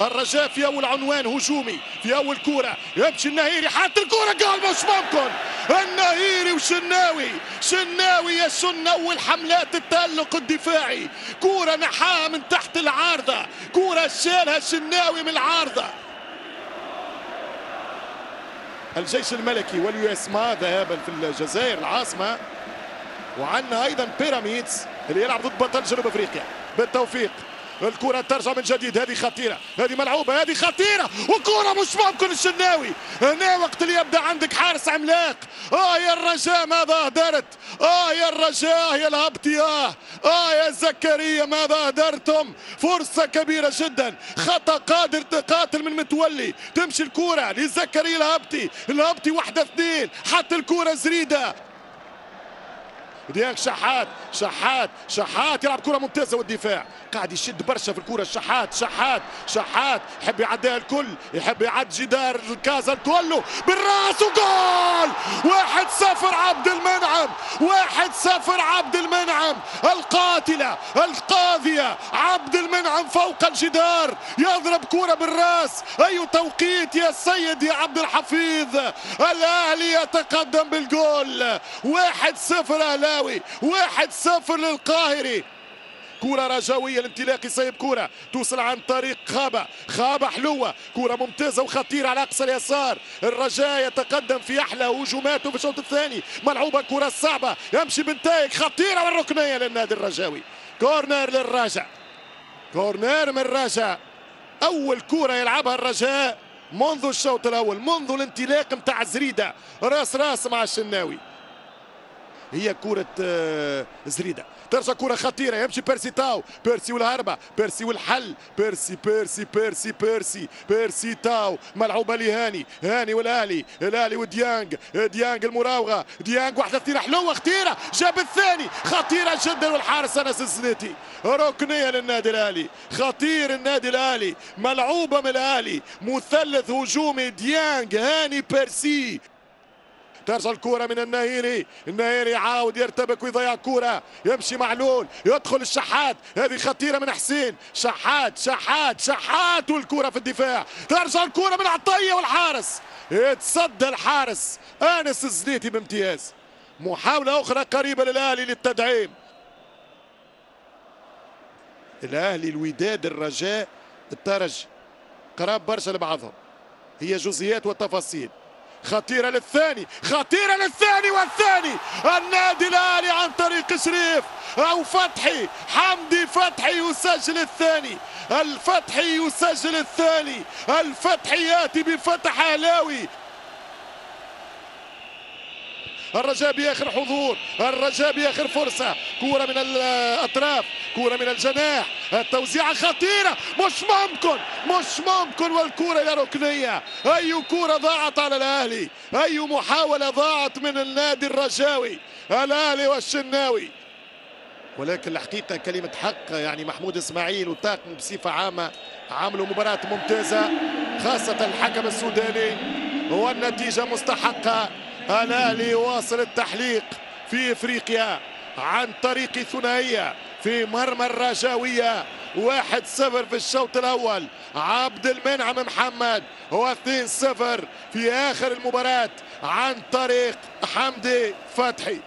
الرجاء في اول عنوان هجومي في اول كوره، يمشي النهيري حتى الكوره قال مش ممكن. النهيري وشناوي، شناوي يسن اول حملات التألق الدفاعي، كوره نحاها من تحت العارضه، كوره شالها شناوي من العارضه. الجيش الملكي واليوسما ذهابا في الجزائر العاصمه، وعندنا ايضا بيراميدز اللي يلعب ضد بطل جنوب افريقيا. بالتوفيق، الكرة ترجع من جديد، هذه خطيرة، هذه ملعوبة، هذه خطيرة، وكرة مش ممكن الشناوي. هنا وقت اللي يبدأ عندك حارس عملاق. يا الرجاء ماذا أهدرت، يا الرجاء يا الهبطي، يا زكريا ماذا أهدرتم. فرصة كبيرة جدا، خطأ قادر قاتل من متولي، تمشي الكرة لزكريا الهبطي، الهبطي 1-2، حتى الكرة زريدة. ديانج شحات، شحات يلعب كرة ممتازة، والدفاع قاعد يشد برشا في الكرة. شحات يحب يعديها الكل، يحب يعد جدار الكازا كله بالراس، وجول 1-0 عبد المنعم، 1-0 عبد المنعم. القاتلة القاضية عبد المنعم فوق الجدار، يضرب كرة بالراس. أي توقيت يا سيد يا عبد الحفيظ. الأهلي يتقدم بالجول، 1-0 أهلاوي، 1-0 للقاهري. كرة رجاوية، الانطلاقي صيب كرة توصل عن طريق خابة حلوة، كرة ممتازة وخطيرة على أقصى اليسار. الرجاء يتقدم في أحلى هجوماته في الشوط الثاني، ملعوبة كرة صعبة، يمشي بنتايج خطيرة والركنية للنادي الرجاوي. كورنر للرجاء، كورنر من الرجاء. أول كرة يلعبها الرجاء منذ الشوط الأول، منذ الانطلاق متاع زريدة راس مع الشناوي. هي كرة زريدة، ترجع كرة خطيرة، يمشي بيرسي تاو، بيرسي والهربة، بيرسي والحل، بيرسي تاو، ملعوبة لهاني، هاني والأهلي، الأهلي وديانج، ديانج المراوغة، ديانج 1-2 حلوة خطيرة، جاب الثاني خطيرة جدا، والحارس أنس الزنيتي. ركنية للنادي الأهلي، خطير النادي الأهلي، ملعوبة من الأهلي، مثلث هجومي ديانج هاني بيرسي. ترجع الكرة من النهيري، النهيري يعاود يرتبك ويضيع كرة، يمشي معلول، يدخل الشحات، هذه خطيرة من حسين، شحات والكرة في الدفاع. ترجع الكرة من عطية والحارس يتصدى، الحارس أنس الزنيتي بامتياز. محاولة أخرى قريبة للأهلي للتدعيم. الأهلي، الوداد، الرجاء، الترجي قراب برشا لبعضهم، هي جزئيات وتفاصيل. خطيرة للثاني، والثاني النادي الأهلي عن طريق شريف أو فتحي، حمدي فتحي يسجل الثاني، الفتحي يأتي بفتح أهلاوي. الرجاء بآخر حضور، الرجاء بآخر فرصة، كرة من الأطراف، كرة من الجناح، التوزيعة خطيرة، مش ممكن والكرة إلى ركنية. أي كرة ضاعت على الأهلي، أي محاولة ضاعت من النادي الرجاوي، الأهلي والشناوي. ولكن الحقيقة كلمة حق، يعني محمود إسماعيل وطاقم بصفة عامة عملوا مباراة ممتازة، خاصة الحكم السوداني، والنتيجة مستحقة. الأهلي واصل التحليق في إفريقيا عن طريق ثنائية في مرمى الرجاوية. 1-0 في الشوط الأول عبد المنعم محمد، و2-0 في آخر المباراة عن طريق حمدي فتحي.